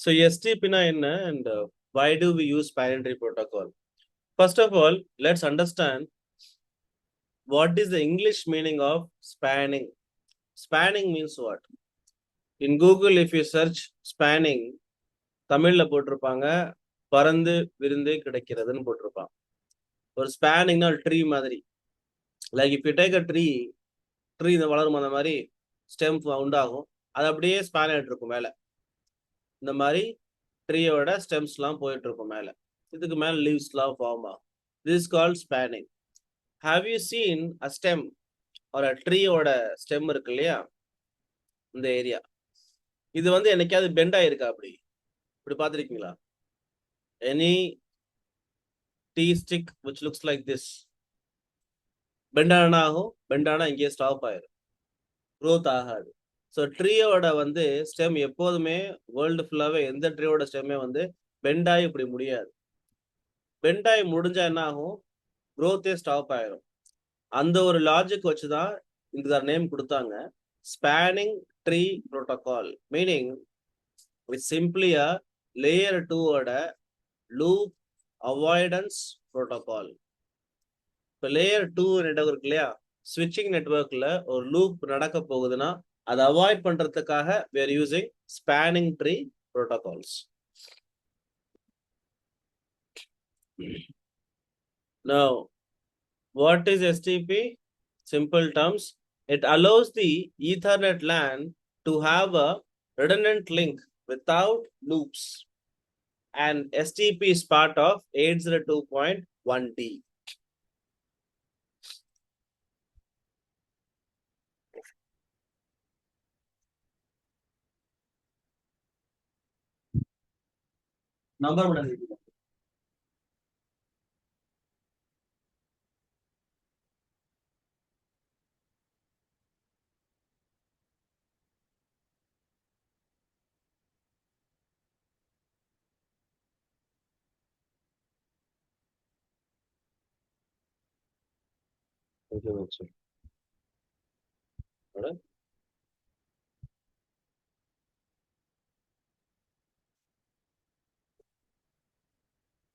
So STP na enna and why do we use spanning tree protocol? First of all, let's understand what is the English meaning of spanning. Spanning means what? In Google, if you search spanning, தமிழ்ல போட்டிருப்பாங்க பறந்து விருந்து கிடைக்கிறதுன்னு போட்டிருப்பாங்க. ஒரு ஸ்பேனிங்னா ஒரு tree மாதிரி. Like if you take a tree இந்த வளரும் அந்த மாதிரி ஸ்டெம் உண்டாகும். அது அப்படியே ஸ்பேன் ஆகிட்டு இருக்கும் மேலே. இந்த மாதிரி ட்ரீயோட ஸ்டெம்ஸ்லாம் போயிட்டு இருக்கும் மேலே. இதுக்கு மேலே லீவ்ஸ்லாம் ஃபார்ம் ஆகும். This called spanning. Have you seen a stem ஒரு ட்ரீயோட ஸ்டெம் இருக்கு இல்லையா, இந்த ஏரியா, இது வந்து என்னைக்காவது பெண்ட் ஆயிருக்கா? அப்படி இப்படி பார்த்துருக்கீங்களா? Any tea stick which looks like this bend ஆனா ஆகும், பெண்ட் ஆனா இங்கேயே ஸ்டாப் ஆயிரும், க்ரோத் ஆகாது. ஸோ ட்ரீயோட வந்து ஸ்டெம் எப்போதுமே வேர்ல்டு ஃபுல்லாகவே எந்த ட்ரீயோட ஸ்டெம்மே வந்து பெண்ட் ஆகி இப்படி முடியாது. பெண்ட் ஆகி முடிஞ்சா என்ன ஆகும்? க்ரோத்தே ஸ்டாப் ஆயிரும். அந்த ஒரு லாஜிக் வச்சுதான் இந்த நேம் கொடுத்தாங்க, spanning tree protocol. Meaning it's simply a layer 2 ஓட லூப் அவாய்டன்ஸ் ப்ரோட்டோகால். இப்போ லேயர் 2 நெட்வொர்க் இருக்கு இல்லையா, ஸ்விட்சிங் நெட்வொர்க்ல ஒரு லூப் நடக்க போகுதுன்னா அதை அவாய்ட் பண்றதுக்காக we are using spanning tree protocols. Now, what is STP? Simple terms, it allows the Ethernet LAN to have a redundant link without loops, and STP is part of 802.1d. Number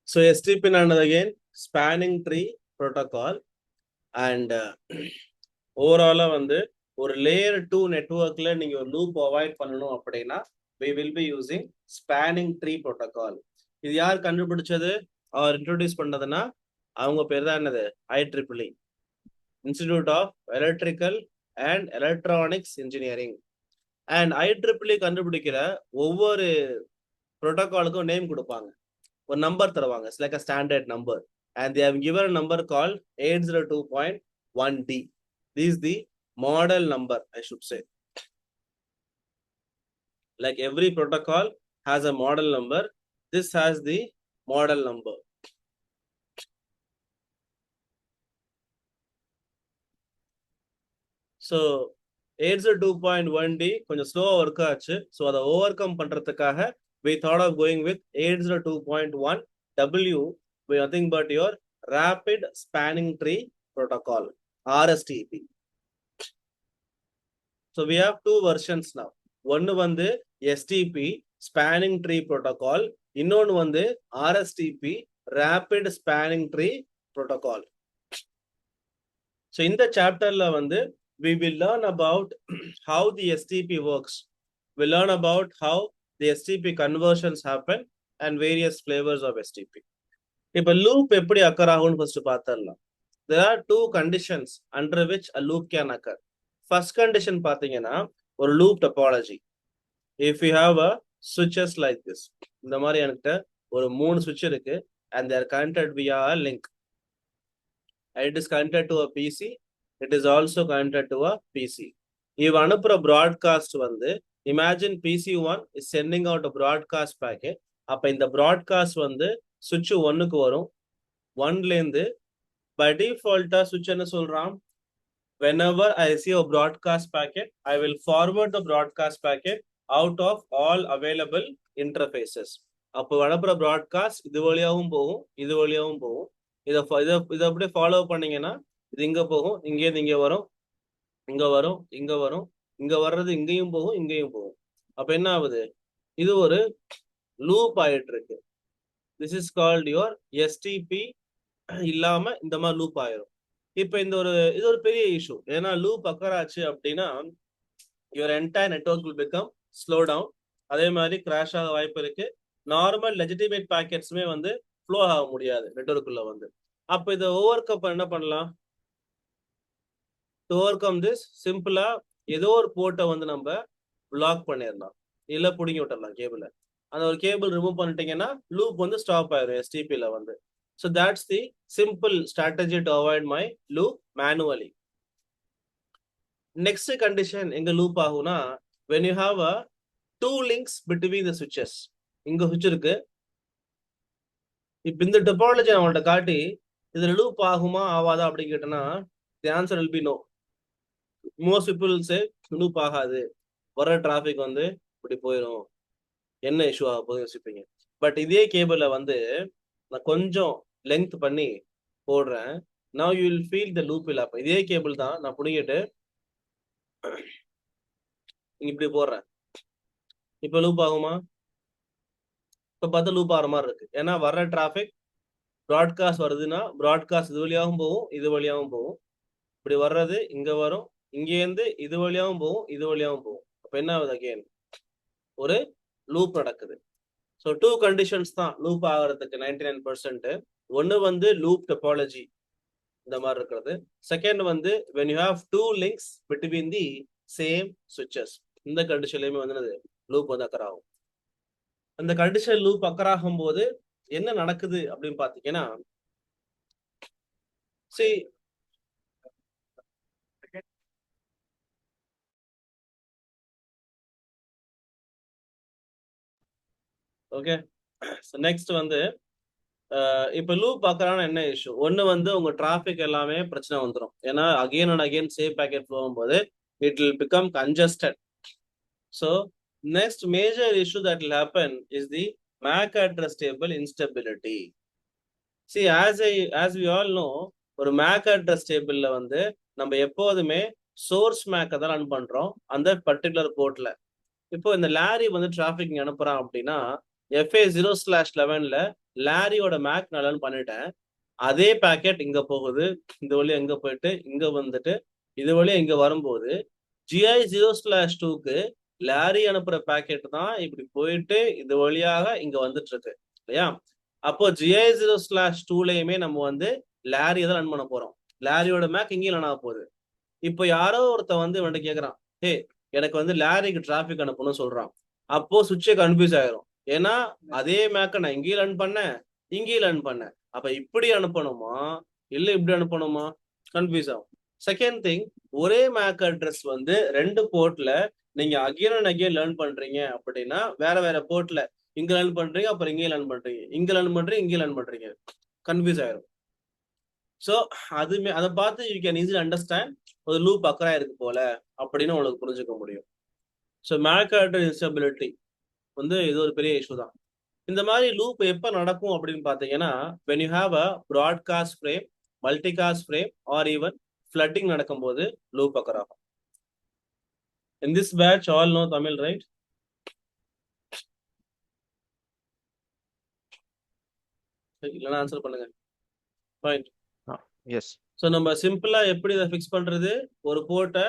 So STP is again spanning tree protocol, and overall வந்து ஒரு layer 2 நெட்வொர்க்ல நீங்க ஒரு loop avoid பண்ணணும் அப்படின்னா we will be using spanning tree protocol. இது யார் கண்டுபிடிச்சது அவர் introduce பண்ணதுன்னா அவங்க பேர் தான் என்னது, IEEE, institute of electrical and electronics engineering. And IEEE கண்டுபிடிக்கிற ஒவ்வொரு ப்ரோட்டோகாலுக்கும் நேம் கொடுப்பாங்க, ஒரு நம்பர் தருவாங்க. It's like a standard number, and they have given a number called 802.1d. This is the model number, I should say. Like every protocol has a model number, this has the model number. So 802.1d கொஞ்சம் ஸ்லோவா work ஆச்சு. So அதை over come பண்றதுக்காக we thought of going with 802.1w, with nothing but your rapid spanning tree protocol, RSTP. So we have two versions now. One வந்து STP spanning tree protocol, இன்னொன்று வந்து RSTP rapid spanning tree protocol. So in the chapterல வந்து we will learn about how the STP works. We'll learn about how the STP conversions happen and various flavors of STP. இப்ப loop எப்படி occur ஆகும்னு first பார்த்தரலாம். There are two conditions under which a loop can occur. First condition பார்த்தீங்கன்னா ஒரு loop topology. If you have a switches like this, இந்த மாதிரி என்கிட்ட ஒரு 3 switch இருக்கு and they are connected via a link. It is connected to a PC, it is also connected to a PC. இவ அனுப்புற broadcast வந்து, imagine PC1 is sending out a broadcast packet. அப்ப இந்த broadcast வந்து switch 1க்கு வரும். 1ல இருந்து by default switch என்ன சொல்றான், whenever I see a broadcast packet, I will forward the broadcast packet out of all available interfaces. அப்போ அனுப்புற broadcast இது வழியாவும் போகும், இது வழியாவும் போகும். இதை அப்படியே ஃபாலோ பண்ணீங்கன்னா இது இங்க போகும், இங்கேருந்து இங்க வரும், இங்க வரும், இங்க வரும், இங்க வர்றது இங்கேயும் போகும், இங்கேயும் போகும். அப்ப என்ன ஆகுது, இது ஒரு லூப் ஆயிட்டு இருக்கு. This is called your SDP இல்லாம இந்த மாதிரி லூப் ஆயிரும். இப்ப இது ஒரு பெரிய இஷ்யூ. ஏன்னா லூப் அக்கர் ஆச்சு அப்படின்னா your entire network will become slow down. அதே மாதிரி கிராஷ் ஆக வாய்ப்பு இருக்கு. நார்மல் லெஜிட்டிமேட் பேக்கெட்ஸுமே வந்து ஃப்ளோ ஆக முடியாது நெட்வொர்க்குள்ள வந்து. அப்ப இதை ஓவர் கம் என்ன பண்ணலாம்? டு ஓவர் கம் திஸ் சிம்பிளா ஏதோ ஒரு போர்ட்டை வந்து நம்ம பிளாக் பண்ணிடலாம், இல்ல புடிங்கி விட்டுறலாம் கேபிளை. அந்த ஒரு கேபிள் ரிமூவ் பண்ணிட்டீங்கன்னா லூப் வந்து ஸ்டாப் ஆயிரும் எஸ்டிபில வந்து. So that's the simple strategy to avoid my loop manually. Next condition எங்க லூப் ஆகும்னா, when you have a two links between the switches. இங்க சுவிட்ச் இருக்கு. இப்ப இந்த டொபாலஜி அவங்கள்ட்ட காட்டி இதுல லூப் ஆகுமா ஆவாதா அப்படின்னு கேட்டனா the answer will be no. Most people will say loop ஆகாது, வர டிராபிக் வந்து இப்படி போயிடும், என்ன இஷ்யூ ஆக போகுது யோசிப்பீங்க. பட் இதே கேபிள வந்து நான் கொஞ்சம் லெங்த் பண்ணி போடுறேன். now you will feel the loop will happen. இதே கேபிள் தான் நான் புடிங்கிட்டு இப்படி போடுறேன். இப்ப லூப் ஆகுமா? இப்ப பார்த்தா லூப் ஆகிற மாதிரி இருக்கு. ஏன்னா வர்ற டிராபிக் ப்ராட்காஸ்ட் வருதுன்னா ப்ராட்காஸ்ட் இது வழியாகவும் போகும், இது வழியாகவும் போகும். இப்படி வர்றது இங்க வரும், இங்கேருந்து இது வழியாகவும் போகும், இது வழியாகவும் போகும். அப்ப என்ன ஆகுது? அகெயின் ஒரு லூப் நடக்குது. ஸோ 2 கண்டிஷன்ஸ் தான் லூப் ஆகிறதுக்கு 99%. ஒன்னு வந்து லூப் டொபாலஜி இந்த மாதிரி இருக்கிறது. செகண்ட் வந்து when you have two links between the same switches. இந்த கண்டிஷன்லயுமே வந்து லூப் வந்து அக்கர் ஆகும். அந்த கண்டிஷன் லூப் அக்கர் ஆகும் போது என்ன நடக்குது அப்படின்னு பாத்தீங்கன்னா, see ஓகே. நெக்ஸ்ட் வந்து இப்ப லூப் பார்க்கறான என்ன இஷ்யூ? ஒன்னு வந்து உங்க டிராபிக் எல்லாமே பிரச்சனை வந்துடும். ஏன்னா again and again save packet போகும்போது it will become congested. So next major issue that will happen is the MAC address table instability. See as we all know, ஒரு மேக் அட்ரஸ் டேபிள்ல வந்து நம்ம எப்போதுமே சோர்ஸ் மேக்கை தான் ரன் பண்றோம் அந்த particular போர்ட்ல. இப்போ இந்த லாரி வந்து டிராபிக் அனுப்புறான் அப்படின்னா FA0/11ல லாரியோட மேக் நான் பண்ணிட்டேன். அதே பேக்கெட் இங்க போகுது, இந்த வழியா எங்க போயிட்டு இங்க வந்துட்டு இது வழியா இங்க வரும்போது GI0/2க்கு லாரி அனுப்புற பேக்கெட் தான் இப்படி போயிட்டு இது வழியாக இங்க வந்துட்டு இருக்கு இல்லையா? அப்போ GI0/2லயுமே நம்ம வந்து லாரி தான் ரன் பண்ண போறோம். லாரியோட மேக் இங்கேயும் ரன் ஆக போகுது. இப்போ யாரோ ஒருத்த வந்து வந்து கேக்குறான், ஹே எனக்கு வந்து லாரிக்கு டிராபிக் அனுப்பணும்னு சொல்றான். அப்போ சுவிட்சே கன்ஃபியூஸ் ஆயிரும். ஏன்னா அதே மேக்க நான் இங்கேயும் ரன் பண்ணேன், இங்கேயும் ரன் பண்ணேன். அப்ப இப்படி அனுப்பணுமா இல்ல இப்படி அனுப்பணுமா? கன்ஃபியூஸ் ஆகும். செகண்ட் திங், ஒரே மேக் அட்ரஸ் வந்து 2 போர்ட்ல நீங்க அகைன் அண்ட் அகைன் லேர்ன் பண்றீங்க அப்படின்னா வேற வேற போர்ட்ல இங்க லேர்ன் பண்றீங்க, அப்புறம் இங்கே லேர்ன் பண்றீங்க, இங்க லேர்ன் பண்றீங்க, இங்கே லேர்ன் பண்றீங்க, கன்ஃபியூஸ் ஆயிரும். ஸோ அதுமே அதை பார்த்து யூ கேன் ஈஸிலி அண்டர்ஸ்டாண்ட் ஒரு லூப் அக்கரா இருக்கு போல அப்படின்னு உங்களுக்கு புரிஞ்சுக்க முடியும். ஸோ மேக் அட்ரஸ் இன்ஸ்டபிலிட்டி வந்து இது ஒரு பெரிய இஷ்யூ தான். இந்த மாதிரி லூப் எப்ப நடக்கும் அப்படின்னு பாத்தீங்கன்னா, when you have a broadcast frame, multicast frame or even flooding நடக்கும்போது லூப் அக்கர் ஆகும். In this batch all know Tamil, right? இல்லைன்னா ஆன்சர் பண்ணுங்க. பாயிண்ட். எஸ். ஸோ நம்ம சிம்பிளா எப்படி இதை ஃபிக்ஸ் பண்றது? ஒரு போர்ட்டை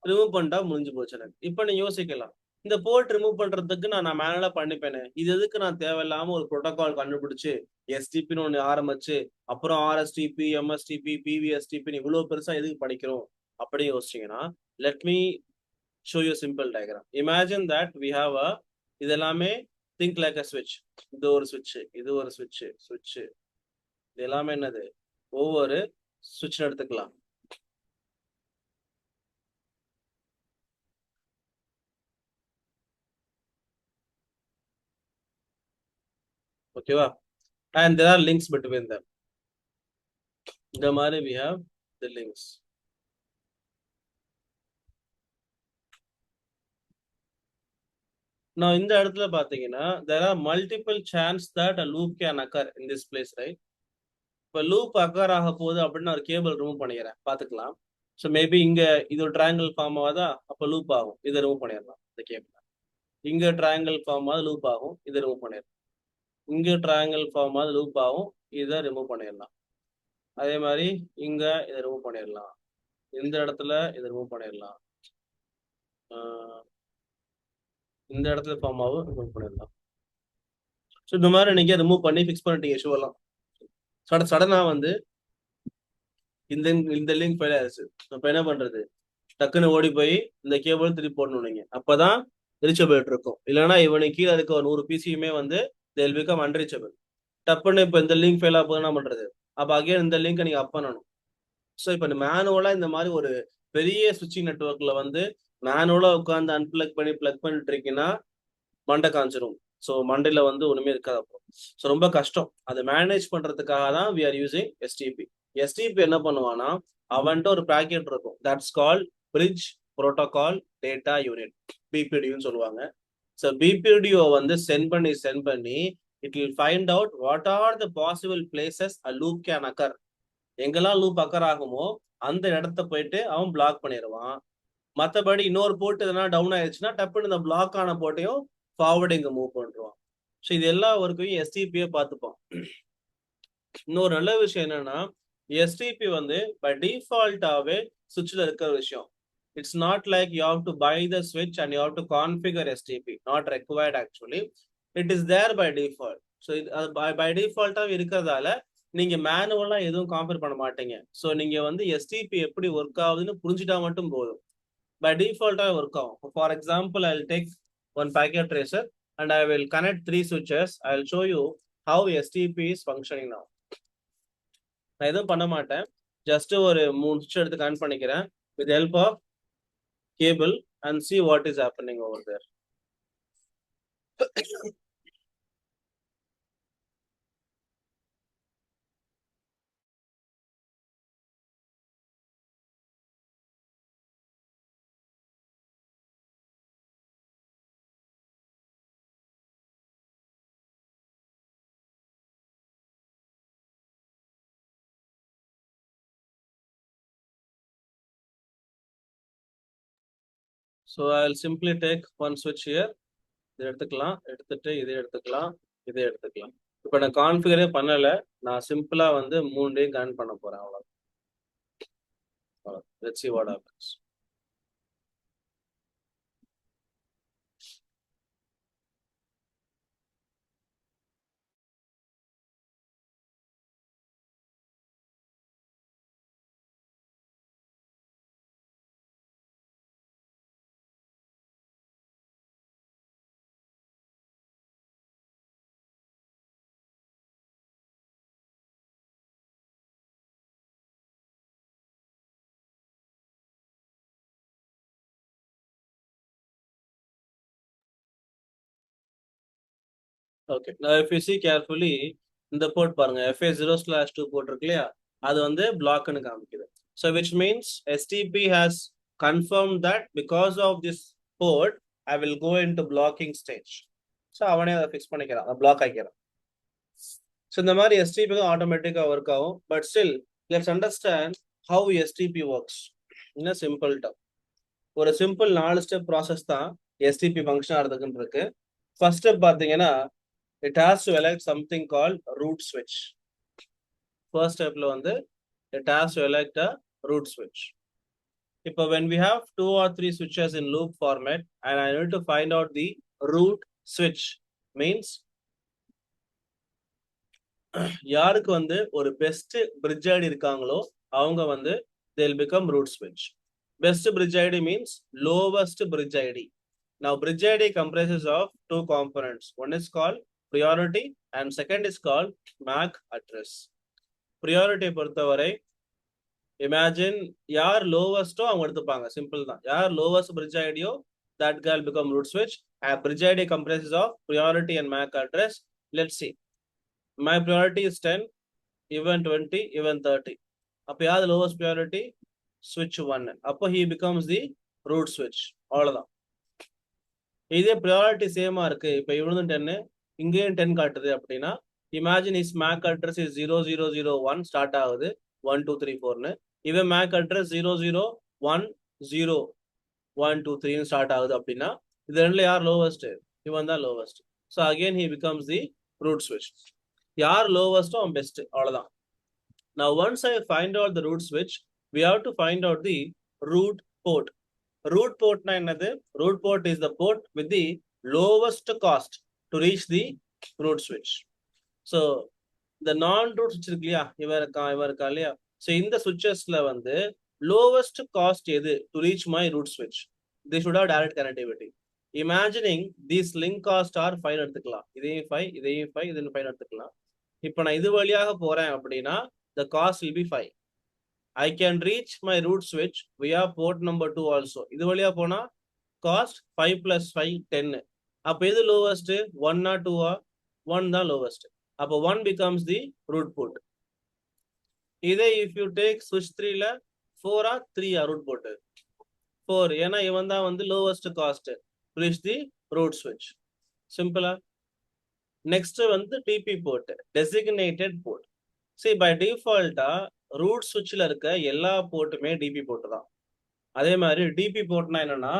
ரிமூவ் பண்ணிட்டா முடிஞ்சு போச்சு எனக்கு. இப்போ நீங்க யோசிக்கலாம், இந்த போர்ட் ரிமூவ் பண்றதுக்கு நான் மேனுவலா பண்ணிப்பேனே, இது எதுக்கு நான் தேவையில்லாம ஒரு ப்ரோட்டோகால் கண்டுபிடிச்சு எஸ்டிபின்னு ஒண்ணு ஆரம்பிச்சு அப்புறம் RSTP, MSTP, PVSTP இவ்வளவு பெருசா எதுக்கு படிக்கிறோம் அப்படி யோசிச்சீங்கன்னா, let me show you simple diagram. Imagine that we have a இது எல்லாமே திங்க் லைக் அ ஸ்விட்ச். இது ஒரு ஸ்விட்ச், இது ஒரு ஸ்விட்ச், ஸ்விட்ச் இது எல்லாமே என்னது? ஒவ்வொரு ஸ்விட்ச் எடுத்துக்கலாம். ஓகேவா? And there are links between them. இந்த மாதிரி we have the links. Now இந்த இடத்துல பாத்தீங்கன்னா there are multiple chance that a loop can occur in this place, right? இப்ப லூப் அக்கர் ஆக போகுது அப்படின்னு ஒரு கேபிள் ரிமூவ் பண்ணிக்கிறேன், பாத்துக்கலாம். ஸோ மேபி இங்க இது ஒரு ட்ரையாங்கிள் ஃபார்ம் ஆகுதா, அப்ப லூப் ஆகும், இதை ரிமூவ் பண்ணிடலாம் இந்த கேபிள். இங்க ட்ரையாங்கிள் ஃபார்ம் ஆகுது லூப் ஆகும், இதை ரிமூவ் பண்ணிடலாம். இங்க ட்ரையாங்கிள் ஃபார்ம் ஆகுது லூப் ஆகும், இதை ரிமூவ் பண்ணிடலாம். அதே மாதிரி இங்க இதை ரிமூவ் பண்ணிடலாம், இந்த இடத்துல இதை ரிமூவ் பண்ணிடலாம், இந்த இடத்துல ஃபார்ம் ஆகும் ரிமூவ் பண்ணிடலாம். ஸோ இந்த மாதிரி நீங்க ரிமூவ் பண்ணி ஃபிக்ஸ் பண்ணிட்டீங்க ஷூவெல்லாம். சடனா வந்து இந்த இந்த லிங்க் ஃபெயில் ஆயிடுச்சு. அப்ப என்ன பண்றது? டக்குன்னு ஓடி போய் இந்த கேபிள் திருப்பி போடணும் நீங்க, அப்பதான் ரீச்சபிள் இருக்கும். இல்லைன்னா இவனுக்கு கீழே இருக்க ஒரு 100 பிசியுமே வந்து தேல் பிகம் அன்ரீச்சபிள். டப்புன்னு இப்ப இந்த லிங்க் ஃபெயில் ஆகுது என்ன பண்றது? அப்ப அகைன் இந்த லிங்க் நீங்க அப் பண்ணணும். ஸோ இப்ப மேனுவலா இந்த மாதிரி ஒரு பெரிய சுவிட்சிங் நெட்ஒர்க்ல வந்து மேனுவலா உட்காந்து அன்பிளக் பண்ணி பிளக் பண்ணிட்டு இருக்கீங்கன்னா மண்டை காஞ்சிரும். ஸோ மண்டையில வந்து ஒண்ணுமே இருக்காது அப்போ. ஸோ ரொம்ப கஷ்டம். அதை மேனேஜ் பண்றதுக்காக தான் we are using STP. STP என்ன பண்ணுவான்னா, அவன்கிட்ட ஒரு பேக்கெட் இருக்கும், that's call bridge protocol data unit, பிபிடின்னு சொல்லுவாங்க. ஸோ பிபிடிஓ வந்து சென்ட் பண்ணி it will find out what are the possible places a loop can occur. எங்கெல்லாம் லூப் அக்கர் ஆகுமோ அந்த இடத்த போயிட்டு அவன் பிளாக் பண்ணிடுவான். மற்றபடி இன்னொரு போர்ட் எதனா டவுன் ஆயிடுச்சுன்னா டப்புன்னு இந்த பிளாக் ஆன போர்ட்டையும் ஃபார்வர்டிங் மூவ் பண்ணுவான். ஸோ இது எல்லா ஒர்க்கையும் எஸ்டிபியே பார்த்துப்பான். இன்னொரு நல்ல விஷயம் என்னன்னா, எஸ்டிபி வந்து பை டிஃபால்ட்டாவே சுவிட்ச்ல இருக்கிற விஷயம். It's not like you have to buy the ஸ்விட்ச் and you have to configure STP, not required actually. It is there by default. So இது பை டிஃபால்ட்டாக இருக்கிறதால நீங்க மேனுவலா எதுவும் கான்ஃபிகர் பண்ண மாட்டீங்க. ஸோ நீங்க வந்து எஸ்டிபி எப்படி ஒர்க் ஆகுதுன்னு புரிஞ்சுட்டா மட்டும் போதும். By default work ஆகும். For example, I'll take one packet tracer and I will connect 3 switches. I'll show you how STP is functioning now. நான் எதுவும் பண்ண மாட்டேன், ஜஸ்ட் ஒரு 3 switch எடுத்து கனெக்ட் பண்ணிக்கிறேன் with help of cable and see what is happening over there. So I'll simply take one switch here. இதை எடுத்துக்கலாம், எடுத்துட்டு இதை எடுத்துக்கலாம், இதை எடுத்துக்கலாம். இப்போ நான் கான்ஃபிகரே பண்ணல, நான் சிம்பிளா வந்து 3டையும் கனெக்ட் பண்ண போறேன். அவ்வளோ. Let's see what happens. Okay, now if you see carefully, இந்த போர்ட் பாருங்க, FA0/2 போர்ட் இருக்கு இல்லையா, அது வந்து பிளாக்னு காமிக்குது. So which means STP has confirmed that because of this port, I will go into blocking stage. So அவனே அதை fix பண்ணிக்கிறான், பிளாக் ஆகிக்கிறான். ஸோ இந்த மாதிரி STP ஆட்டோமேட்டிக்காக ஒர்க் ஆகும். But still let's understand how STP works. இன்னும் சிம்பிள் டம், ஒரு சிம்பிள் 4 ஸ்டெப் ப்ராசஸ் தான் STP ஃபங்க்ஷன் ஆகிறதுக்குன்னு இருக்கு. ஃபர்ஸ்ட் ஸ்டெப் பார்த்தீங்கன்னா, it has to elect something called root switch. First step lo vandu it has to elect a root switch. Ipo when we have 2 or 3 switches in loop format and I need to find out the root switch, means யாருக்கு வந்து ஒரு best bridge ID இருக்காங்களோ அவங்க வந்து they'll become root switch. Best bridge ID means lowest bridge ID. Now bridge ID comprises of 2 components. One is called priority and second is called MAC address. Priority பொறுத்தவரை imagine யார் lowest-ஓ அவங்க எடுத்துப்பாங்க, simple தான். யார் lowest bridge ID-யோ that guy will become root switch. Bridge ID comprises of priority and MAC address. Let's see, my priority is 10, even 20, even 30. அப்போ யார் lowest priority? Switch 1. அப்போ he becomes the root switch. அவ்வளவுதான். இதே priority சேமா இருக்கு, இப்போ இவனும் 10 இங்கேயும் 10 காட்டுது அப்படின்னா, imagine his MAC address is 0001 start ஆகுது 1 2 3 4ன்னு. இவன் MAC address 0010 1 2 3 ஸ்டார்ட் ஆகுது அப்படின்னா இது ரெண்டுல யார் லோவஸ்ட்? இவன் தான் lowest. So again he becomes the root ஸ்விட்ச். யார் லோவஸ்டோ அவன் பெஸ்ட், அவ்வளவுதான். Now once I find out the root switch, we have to find out the root port. Root port na என்னது? Root port is the port with the lowest cost to reach the root switch. So the non-root switch இருக்கு இல்லையா, இவன் இருக்கா இல்லையா, so இந்த switchesல வந்து lowest cost எது to reach my root switch? They should have direct connectivity. Imagining these link cost are 5 எடுத்துக்கலாம், இதையும் 5, இதையும் 5, இதையும் 5 எடுத்துக்கலாம். இப்போ நான் இது வழியாக போறேன் அப்படின்னா the cost will be 5. I can reach my root switch via port number 2 also. இது வழியா போனா cost 5 plus 5 10. அப்ப எது lowest? 1 or 2 or 1 தான் lowest. அப்ப 1 becomes the root port. இதே if you take switch 3 ல 4 or 3 root port. 4 ஏன்னா இவன் தான் வந்து lowest cost to reach the root switch. Simple. Next வந்து DP port, designated port. See by default root சுவிட்ச்ல இருக்க எல்லா போர்ட்டுமே டிபி போர்ட் தான். அதே மாதிரி டிபி போர்ட்னா என்னன்னா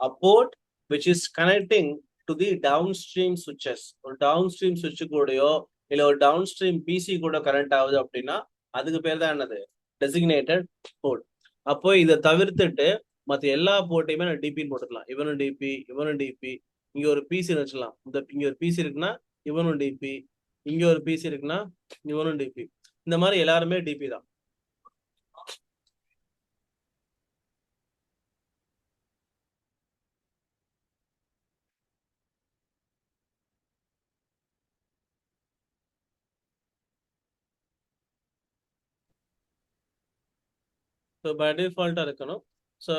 a port which is connecting to the downstream switches. ஒரு downstream switch கூடயோ இல்ல ஒரு downstream பிசி கூட கனெக்ட் ஆகுது அப்படின்னா அதுக்கு பேர் தான் என்னது? Designated port. அப்போ இதை தவிர்த்துட்டு மற்ற எல்லா போர்ட்டையுமே நான் டிபின்னு போட்டுக்கலாம். இவனும் டிபி, இவனும் டிபி. இங்க ஒரு பிசி வச்சுக்கலாம், இங்க ஒரு பிசி இருக்குன்னா இவனும் டிபி, இங்க ஒரு பிசி இருக்குன்னா இவனும் டிபி. இந்த மாதிரி எல்லாருமே டிபி தான். So by default இருக்கணும். So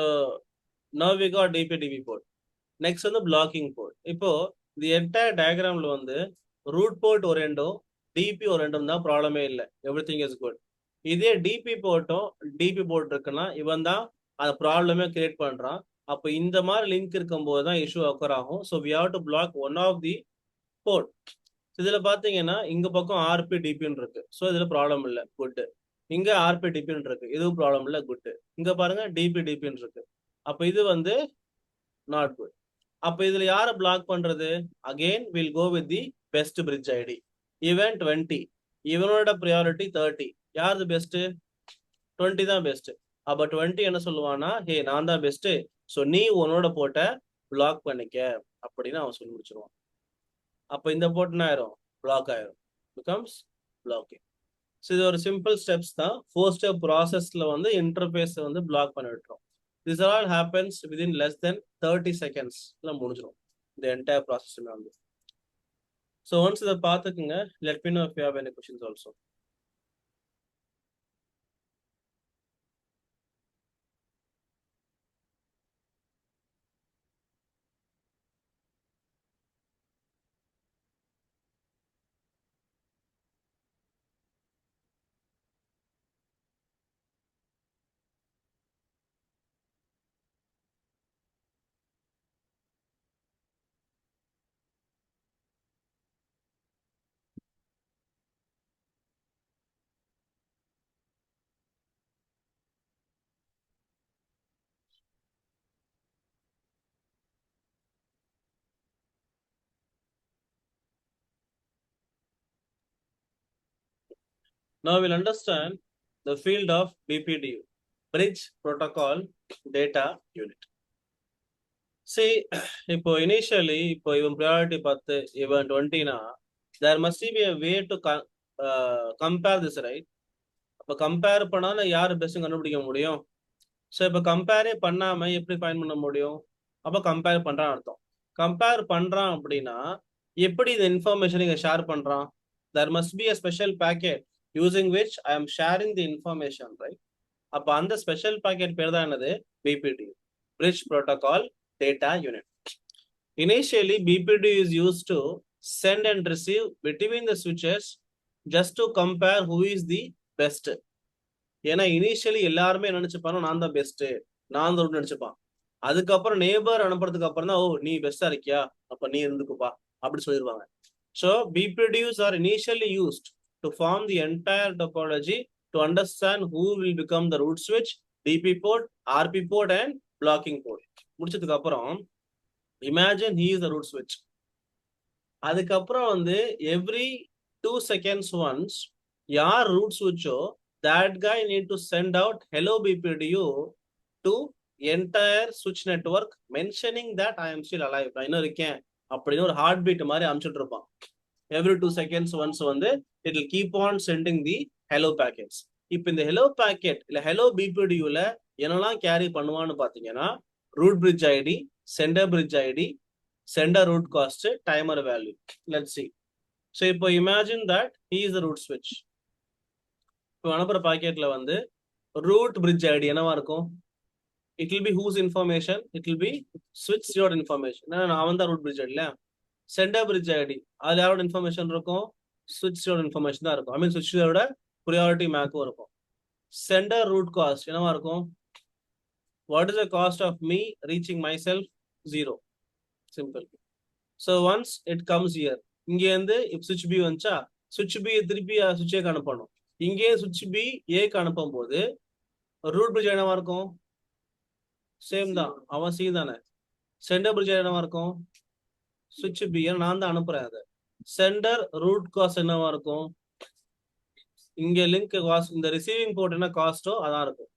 now we got DP port. Next வந்து blocking port. இப்போ the entire diagramல வந்து root port ஒரு ரெண்டும் DP ஒரு ரெண்டும் தான் ப்ராப்ளமே இல்லை, everything is good. இதே DP போர்ட்டும் DP போர்ட் இருக்குன்னா இவன் தான் அந்த ப்ராப்ளமே கிரியேட் பண்றான். அப்போ இந்த மாதிரி லிங்க் இருக்கும்போது தான் இஷ்யூ அக்கர் ஆகும். So we have to block one of the port. இதுல பாத்தீங்கன்னா இங்க பக்கம் ஆர்பி டிபின்னு இருக்கு, ஸோ இதுல ப்ராப்ளம் இல்லை, குட். இங்க ஆர்பி டிபின்னு இருக்கு, இதுவும் ப்ராப்ளம் இல்லை, குட். இங்க பாருங்க டிபி டிபின்னு இருக்கு, அப்ப இது வந்து நாட் குட். அப்ப இதுல யார பிளாக் பண்றது? Again will go with the best bridge ID. இவன் 20, இவனோட ப்ரியாரிட்டி 30. யாரு பெஸ்ட்? 20 தான் பெஸ்ட். அப்ப 20 என்ன சொல்லுவானா, ஹே நான் தான் பெஸ்ட், ஸோ நீ உன்னோட போட்ட பிளாக் பண்ணிக்க அப்படின்னு அவன் சொல்லி முடிச்சிருவான். அப்ப இந்த போர்ட் என்ன ஆயிரும்? பிளாக் ஆயிரும், பிகம்ஸ் பிளாக்கிங். ஸோ இது ஒரு சிம்பிள் ஸ்டெப்ஸ் தான். 4 ஸ்டெப் ப்ராசஸ்ல வந்து இன்டர்ஃபேஸ் வந்து பிளாக் பண்ணி விட்டுரும். This all happens within less than 30 seconds முடிஞ்சிடும் இந்த என்டையர் ப்ராசஸ் வந்து. ஸோ ஒன்ஸ் இதை பார்த்துக்குங்க. Let me know if you have any questions also. Now we'll understand the field of BPDU, Bridge Protocol Data Unit. See, இப்போ initially இப்போ இவன் priority 10, இவன் 20னா there must be a way to compare this, right? அப்போ compare பண்ணால யார் best கண்டுபிடிக்க முடியும்? So இப்போ கம்பேரே பண்ணாம எப்படி ஃபைண்ட் பண்ண முடியும்? அப்போ கம்பேர் பண்றான் அர்த்தம். கம்பேர் பண்றான் அப்படின்னா எப்படி இந்த இன்ஃபர்மேஷன் இங்க ஷேர் பண்றான்? there must be a special packet using which I am sharing the information, right? அப்ப அந்த ஸ்பெஷல் பாக்கெட் பேர் தான் என்னது? BPDU, Bridge Protocol Data Unit. Initially BPDU is used to send and receive between the switches just to compare who is the best. ஏன்னா initially எல்லாருமே நினைச்சுப்பாங்க நான் தான் best, நான் தான் நினைச்சுப்பான். அதுக்கப்புறம் நேபர் அனுப்புறதுக்கு அப்புறம் தான், ஓ நீ பெஸ்டா இருக்கியா, அப்ப நீ இருந்துக்குப்பா அப்படி சொல்லிடுவாங்க. So BPDUs are initially used to form the entire topology to understand who will become the root switch, DP port, RP port and blocking port. முடிச்சதுக்கு அப்புறம் Imagine he is the root switch. அதுக்கப்புறம் வந்து every 2 seconds once யார் root switchோ that guy need to send out hello BPDU to entire switch network mentioning that I am still alive. நான் இன்னும் இருக்கேன் அப்படின்னு ஒரு ஹார்ட் பீட் மாதிரி அனுப்பிச்சுட்டு இருப்பான். Every 2 seconds once வந்து it will keep on sending the hello packets. இப்போ இந்த hello packet இல்ல hello BPDUல என்னெல்லாம் கேரி பண்ணுவான்னு பாத்தீங்கன்னா root bridge ID, sender bridge ID, sender root cost, timer value. Let's see. So இப்போ imagine that he is the root switch. இப்போ அனுப்புற பாக்கெட்ல வந்து root bridge ID என்னவா இருக்கும்? It will be whose information? It will be switch your information. அவன் தான் root bridge ID இல்லையா? Sender bridge ID அதுல யாரோட இன்ஃபர்மேஷன் இருக்கும்? சுவிட்சோட இன்ஃபர்மேஷன் தான் இருக்கும். ஐ மீன் சுவிட்சோட ப்ரியாரிட்டி மேக்கும் இருக்கும். சென்டர் ரூட் காஸ்ட் என்னவா இருக்கும்? What is the cost of me reaching myself? 0. Simple. So once it comes here, இங்கே இருந்து சுவிட்ச் பி வந்துச்சா, சுவிட்ச் பி திருப்பி சுவிட்ச் ஏக்கு அனுப்பணும். இங்கே சுவிட்ச் பி ஏக்கு அனுப்பும் போது ரூட் பிரிட்ஜ் என்னவா இருக்கும்? சேம் தான், அவன் சி தானே. சென்டர் பிரிட்ஜ் என்னவா இருக்கும்? சுவிட்ச் பி, நான் தான் அனுப்புறேன். அதை சென்டர் ரூட் காஸ்ட் என்னவா இருக்கும்? இங்க லிங்க் காஸ்ட், இந்த ரிசீவிங் போர்ட் என்ன காஸ்டோ அதான் இருக்கும்.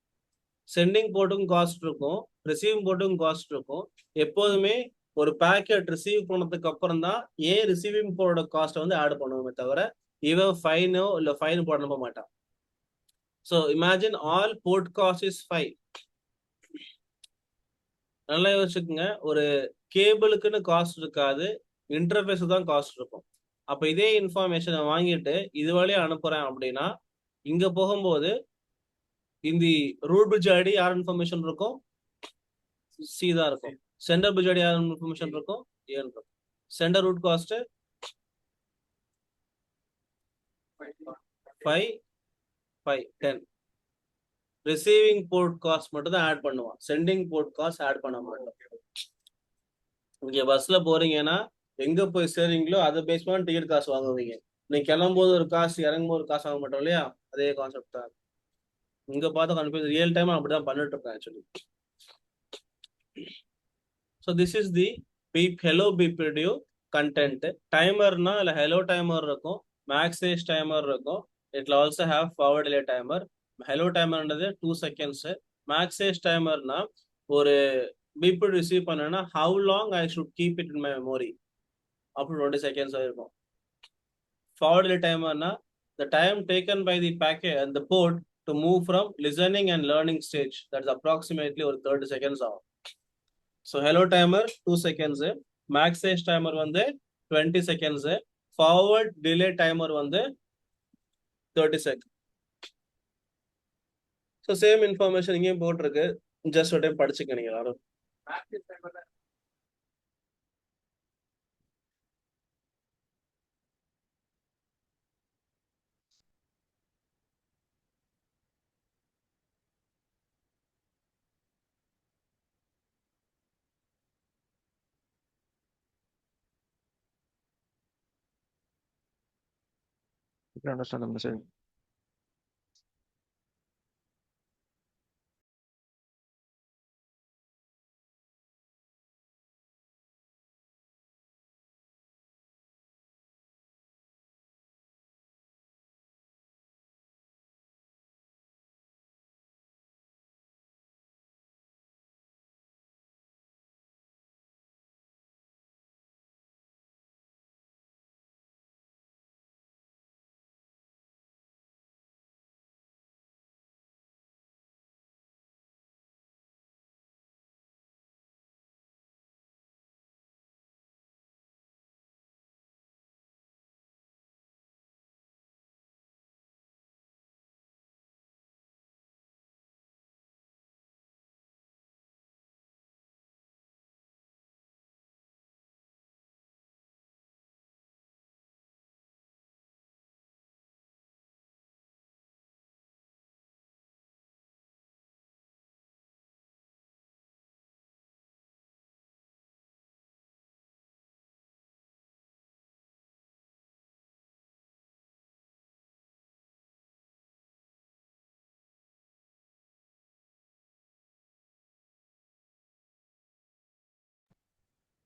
சென்டிங் போர்ட்டுக்கும் காஸ்ட் இருக்கும், ரிசீவிங் போர்ட்டுக்கும் காஸ்ட் இருக்கும். எப்போதுமே ஒரு பேக்கெட் ரிசீவ் பண்ணதுக்கு அப்புறம் தான் ஏன் ரிசீவிங் போர்ட்டோட காஸ்ட்டை வந்து ஆட் பண்ணுவோமே தவிர இவன் ஃபைனோ இல்லை ஃபைன் போட அனுப்ப மாட்டான். So imagine all port cost is 5. நல்லா யோசிச்சுக்கோங்க, ஒரு கேபிளுக்குன்னு காஸ்ட் இருக்காது, இன்டர்ஃபேஸ் தான் காஸ்ட் இருக்கும். அப்ப இதே இன்ஃபர்மேஷனை வாங்கிட்டு இது வழியா அனுப்புறேன் அப்படின்னா இங்க போகும்போது இந்த ரூட் பிரிட்ஜ் ஐடி யார் இன்ஃபர்மேஷன் இருக்கும்? சி தான் இருக்கும். சென்டர் பிரிட்ஜ் ஐடி யார் இன்ஃபர்மேஷன் இருக்கும்? ஏ இருக்கும். Sender root cost 5, 5, 10. Receiving port cost மட்டும் தான் ஆட் பண்ணுவான், சென்டிங் போர்ட் காஸ்ட் ஆட் பண்ண மாட்டோம். இங்க பஸ்ல போறீங்கன்னா எங்க போய் சேரீங்களோ அதை பேஸ் பண்ணி டிக்கெட் காசு வாங்குவீங்க. நீங்க கிளம்பும்போது ஒரு காசு, இறங்கும்போது ஒரு காசு வாங்க மாட்டோம் இல்லையா? அதே கான்செப்ட் தான் இங்க பார்த்தா கன்ஃபியூஸ். ரியல் டைம் அப்படிதான் பண்ணிட்டு இருக்கேன் actually. So this is the beep hello BPDU content. டைமர்னா இல்லை ஹெலோ டைமர் இருக்கும், மேக்ஸேஜ் டைமர் இருக்கும். இட்ல also have forward delay timer. Hello டைமர்ன்றது 2 seconds. மேக்ஸேஜ் டைமர்னா ஒரு BPDU ரிசீவ் பண்ணேன்னா how long I should keep it in my memory, அப்படி 20 seconds இருக்கும். Forward delay timer the time taken by the packet and the port to move from listening and learning stage, that's approximately or 30 seconds out. So hello timer 2 seconds, max age timer 20 seconds, forward delay timer 30 seconds. So same information இங்கேயும் போட்டிருக்கு, just ஒரு time படிச்சுக்க நீங்க எல்லாரும். You can understand the message.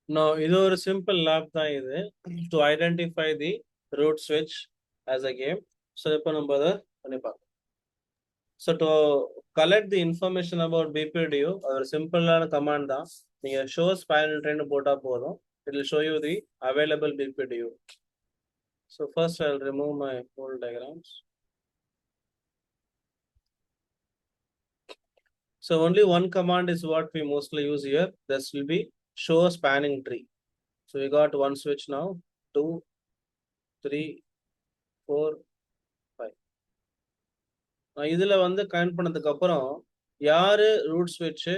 No, இது ஒரு simple lab தான் இது to identify the root switch as a game. So இப்போ நம்ம அதை பண்ணி பார்க்கலாம். So to collect the information about BPDU, ஒரு சிம்பிளான கமாண்ட் தான். நீங்க show span ன்னு போட்டா போதும். It will show you the available BPDU. So first I'll remove my old diagrams. So only one command is what we mostly use here. This will be show spanning tree. So we got one switch now, 2, 3, 4, 5. இதுல வந்து connect பண்ணதுக்கு அப்புறம் யாரு root ஸ்விட்ச்,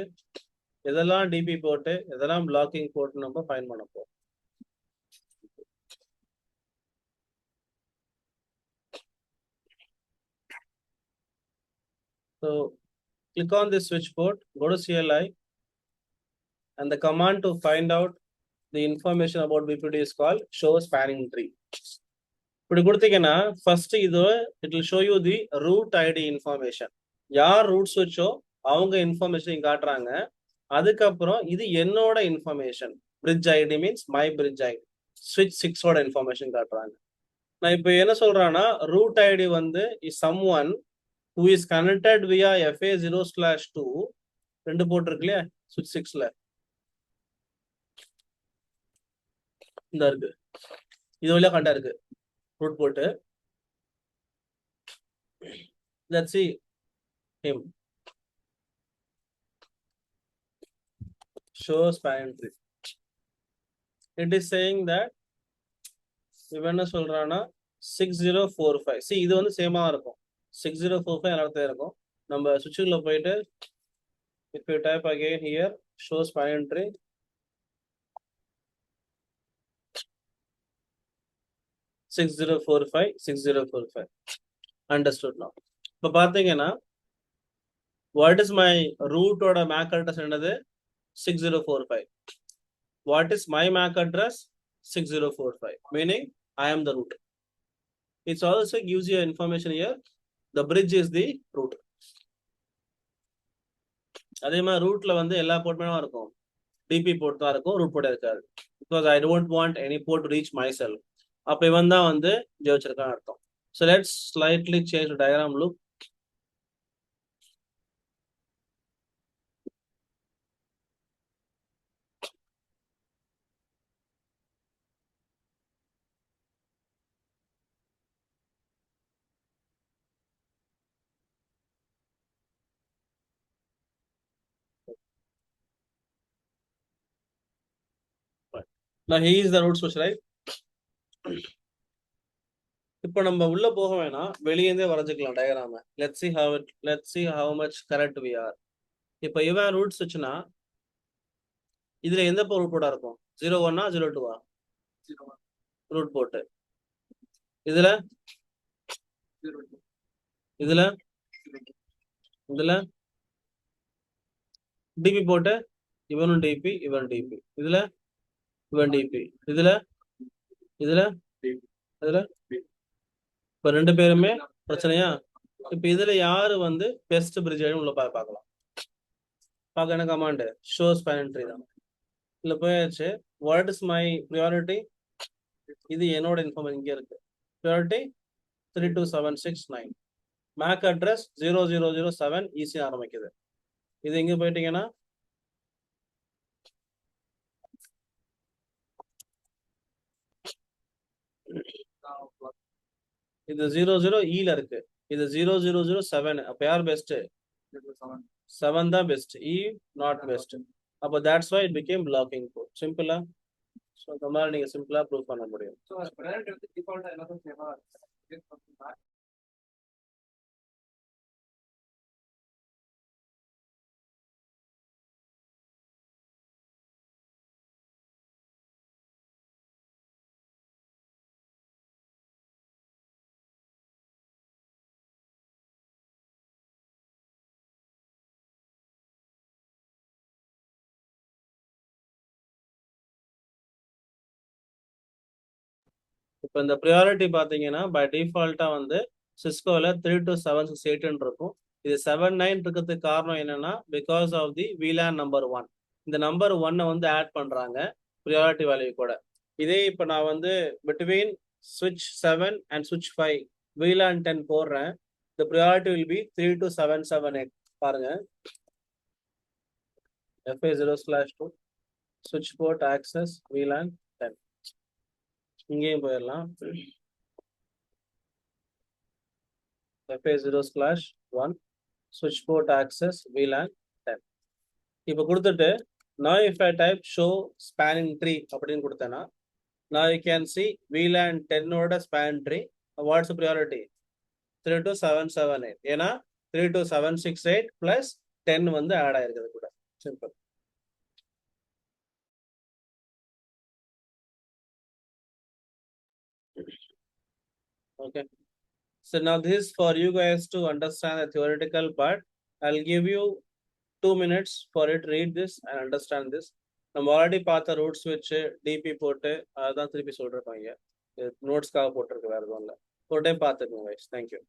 எதெல்லாம் DP போட்டு எதெல்லாம் blocking போட்டு நம்ம ஃபைண்ட் பண்ண போறோம். So click on this switch port, go to CLI, and the command to find out the information about BPD is called show spanning tree. இப்படி கொடுத்தீங்கன்னா ஃபர்ஸ்ட் இது it will show you the root ID information. யார் root ஸ்விட்சோ அவங்க information காட்டுறாங்க. அதுக்கப்புறம் இது என்னோட information, bridge ID means my bridge ID, ஸ்விட்ச் 6ஓட இன்ஃபர்மேஷன் காட்டுறாங்க. நான் இப்போ என்ன சொல்றேன்னா ரூட் ஐடி வந்து is someone who is connected via FA0/2 ரெண்டு போர்ட் இருக்கு இல்லையா ஸ்விட்ச் 6ல இந்த இருக்கு, இது வழியா கண்டா இருக்கு root port. Let's see him. Show span tree. It is saying that இவன் என்ன சொல்றான்னா 6045. See இது வந்து சேமா இருக்கும், 6045 எல்லாத்தையும் இருக்கும். நம்ம சுவிட்சுக்குள்ள போயிட்டு if you type again here show span tree, six zero four five. Understood now. இப்போ பாத்தீங்கன்னா what is my root ஓட MAC address என்னது 6045. What is my MAC address 6045, meaning I am the root. It also gives you information here, the bridge is the root. அதே மாதிரி ரூட்ல வந்து எல்லா போர்ட்டுமே இருக்கும், டிபி போர்ட் தான் இருக்கும், ரூட் போர்ட் இருக்காது. Because I don't want any port to reach myself. அப்ப இவன் தான் வந்து ஜெயிச்சிருக்கான்னு அர்த்தம். So let's slightly change the diagram look. Now he is the root switch, right? இப்போ நம்ம உள்ள போக வேணாம், வெளியேந்தே வரைஞ்சிக்கலாம் diagram. let's see how much correct we are. இப்போ இவன் ரூட் ஸ்விட்ச்னா இதுல எந்த ரூட் போர்ட்டா இருக்கும், 01 02 ரூட் போர்ட். இதுல இதுல இதுல டிபி போட்டு இவனும் டிபி இவன் டிபி, இதுல இவன் டிபி, இதுல இதுல இதுல இப்ப ரெண்டு பேருமே பிரச்சனையா. இப்ப இதுல யாரு வந்து பெஸ்ட் பிரிட்ஜ் உள்ள பார்க்கலாம். பார்க்க என்ன கமாண்ட் ஷோ ஸ்பான் ட்ரீ தான். இதுல போயாச்சு. வாட் இஸ் மை ப்ரியாரிட்டி, இது என்னோட இன்ஃபர்மேஷன் இங்க இருக்கு. ப்ரியாரிட்டி 32769, மேக் அட்ரஸ் 0007 ஈஸி ஆரம்பிக்குது. இது எங்க போயிட்டீங்கன்னா இது 00 ஈல இருக்கு, இது 0007. அப்ப யார் பெஸ்ட், 7 தான் பெஸ்ட், இ நாட் பெஸ்ட். அப்ப that's why it became blocking code. சிம்பிளா சோ இந்த மாதிரி நீங்க சிம்பிளா ப்ரூவ் பண்ண முடியும். இப்போ இந்த ப்ரியாரிட்டி பாத்தீங்கன்னா பை டிஃபால்ட்டா வந்து சிஸ்கோல 32768 இருக்கும். இது 79 இருக்கிறதுக்கு காரணம் என்னன்னா because of the VLAN number 1. இந்த நம்பர் 1 வந்து ஆட் பண்றாங்க. ப்ரியாரிட்டி வேல்யூ கூட. இதே இப்போ நான் வந்து between switch 7 and switch 5 VLAN 10 போடுறேன். the priority will be 32778. பாருங்க, FA0/2 switch port access VLAN 10. இங்கேயும் போயிடலாம். FA0/1 switch port access VLAN 10. இப்போ கொடுத்துட்டு now if I type show spanning tree அப்படின்னு கொடுத்தேன்னா now you can see VLAN 10 ஓட span tree. What's the priority? 32778. ஏன்னா 32768 plus 10 வந்து ஆட் ஆயிருக்குது கூட. Simple. Okay. So now this is for you guys to understand the theoretical part. I'll give you 2 minutes for it. Read this and understand this. நம்ம already பார்த்த root ஸ்விட்ச் DP போட்டு அதான் திருப்பி சொல்லிருப்பாங்க. நோட்ஸ்க்காக போட்டிருக்கு, வேற எதுவும் இல்லை. ஒரு டைம் பார்த்துக்கோங்க guys. Thank you.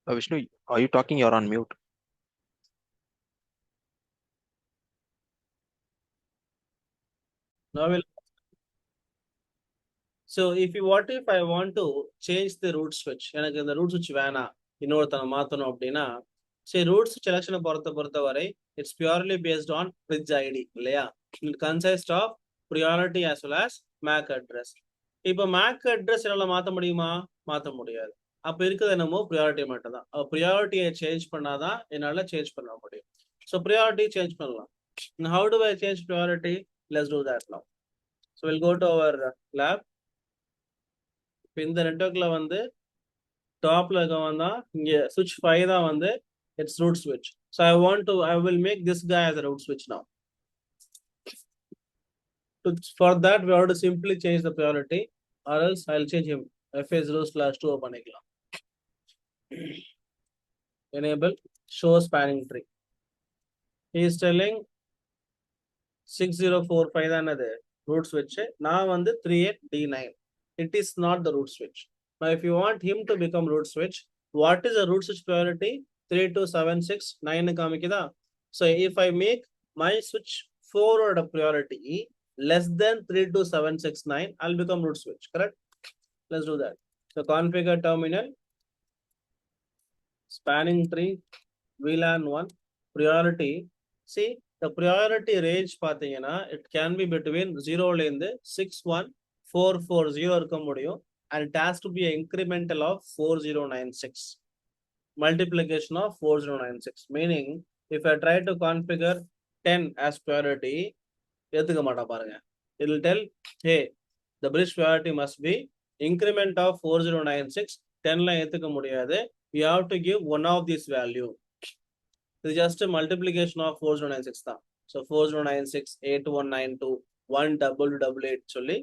Vishnu, are you talking? You're on mute. Now we'll. So what if I want to change the root switch? எனக்கு இந்த root switch வேணாம், இன்னொருத்தனை மாத்தணும் அப்படின்னா, சரி ரூட் செலக்ஷனை பொறுத்த வரை it's purely based on bridge ID இல்லையா? It consists of priority as well as MAC address. இப்போ MAC address என்னால மாத்த முடியுமா? மாத்த முடியாது. அப்ப இருக்குது என்னமோ priority மட்டும் தான். priority சேஞ்ச் பண்ணாதான் என்னால சேஞ்ச் பண்ண முடியும். So priority சேஞ்ச் பண்ணலாம். Now how do I change priority? Let's do that now. So we'll go to our lab. இப்போ இந்த நெட்வொர்க்ல வந்து டாப்ல இருக்கவன் தான் இங்க switch 5 தான் வந்து it's root switch. So I will make this guy as a root switch now. For that we have to simply change the priority or else I'll change him. FA0/2 பண்ணிக்கலாம். Enable show spanning tree. He is telling 6045 தான் அது root switch. நான் வந்து 38D9. It is not the root switch. Now if you want him to become root switch, what is the root switch priority? 32769 காமிக்குதா? So if I make my switch 4 oda priority less than 32769, I'll become root switch, correct? Let's do that. So configure terminal, spanning tree, VLAN 1, priority. See, the priority range பாத்தீங்கன்னா it can be between 0 ல இருந்து 61440 இருக்க முடியும், and it has to be an incremental of 4096. Multiplication of 4096, meaning if I try to configure 10 as priority, ஏத்துக்க மாட்டா பாருங்க. It will tell, hey, the bridge priority must be increment of 4096. 10 ல ஏத்துக்க முடியாது. You have to give one of this value. It's just a multiplication of 4096 தான். So 4096, 8192, 18888 சொல்லி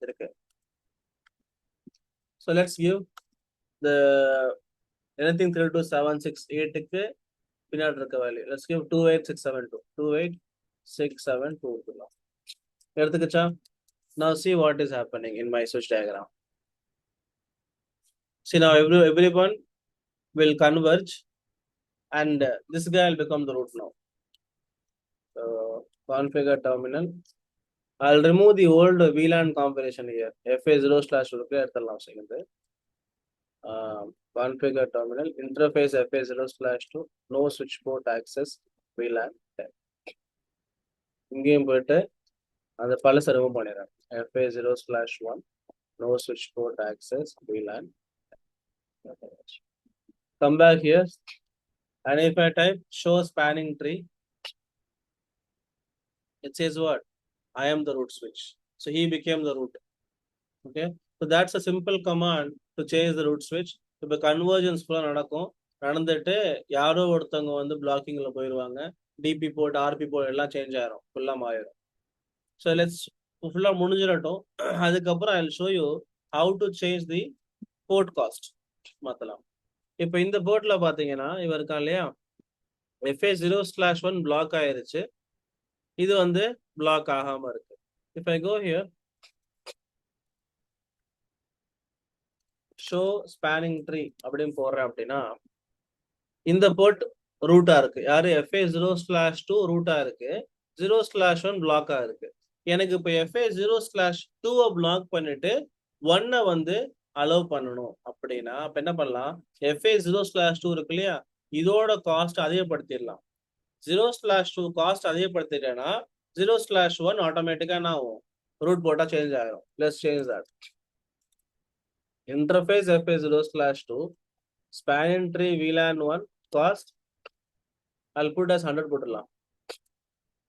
இருக்கு. So let's give the anything 32768 க்கு பின்னாடி இருக்க value. Let's give 28672. 28672 எடுத்துக்கிச்சா? Now see what is happening in my switch diagram. See, now everyone will converge and this guy will become the root now. So configure terminal. I'll remove the old VLAN configuration here. FA0/2 எடுத்துடலாம் second. Configure terminal, interface FA0/2, no switch port access, VLAN 10. இங்கேயும் போயிட்டு அந்த பழசை remove பண்ணிடுறேன். FA0/1, no switch port access, VLAN. Come back here, and if I type show spanning tree, it says what? I am the root switch. So he became the root. Okay, so that's a simple command to change the root switch. இப்போ convergence ஃபுல்லாக நடக்கும். நடந்துட்டு யாரோ ஒருத்தவங்க வந்து பிளாக்கிங்கில் போயிடுவாங்க. DP port, RP port எல்லாம் சேஞ்ச் ஆயிரும், ஃபுல்லாக மாறிடும். ஸோ லெட்ஸ் ஃபுல்லாக முடிஞ்சிடட்டும். அதுக்கப்புறம் I will show you how to change the port cost மாற்றலாம். இப்போ இந்த போர்ட்டில் பார்த்தீங்கன்னா இவர் இருக்கா இல்லையா, FA0/1 பிளாக் ஆயிருச்சு. இது வந்து பிளாக் ஆகாமல் இருக்கு. If I go here, show spanning tree அப்படின்னு போடுறேன் அப்படின்னா இந்த போர்ட் ரூட்டா இருக்கு. யாரு? FA0/2 ரூட்டா இருக்கு, 0/1 பிளாக்கா இருக்கு. எனக்கு இப்போ FA0/2 பிளாக் பண்ணிட்டு 1 வந்து அலோவ் பண்ணணும் அப்படின்னா அப்ப என்ன பண்ணலாம்? FA0/2 இருக்கு இல்லையா, இதோட காஸ்ட் அதிகப்படுத்திடலாம். 0/2 காஸ்ட் அதிகப்படுத்திட்டேன்னா 0/1 ஆட்டோமேட்டிக்கா என்ன ஆகும்? ரூட் போர்ட்டா சேஞ்ச் ஆயிரும். Let's change that. Interface FA0/2, spanning tree VLAN 1, cost I'll put as 100 போட்டுடலாம்.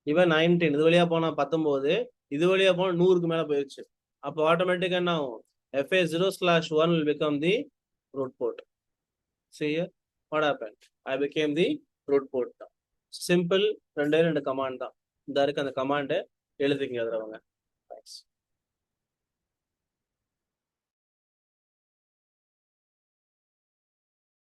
இவன் 19, இது வழியா போனா 19, இது வழியா போனா 100க்கு மேல போயிடுச்சு. அப்போ ஆட்டோமேட்டிக்கா என்ன ஆகும்? FA0/1 will become the root port. See here, what happened? I became the root port. Simple, ரெண்டு கமாண்ட் தான். இந்த இருக்கு, அந்த கமாண்ட் எழுதிங்க அதுல. Thanks.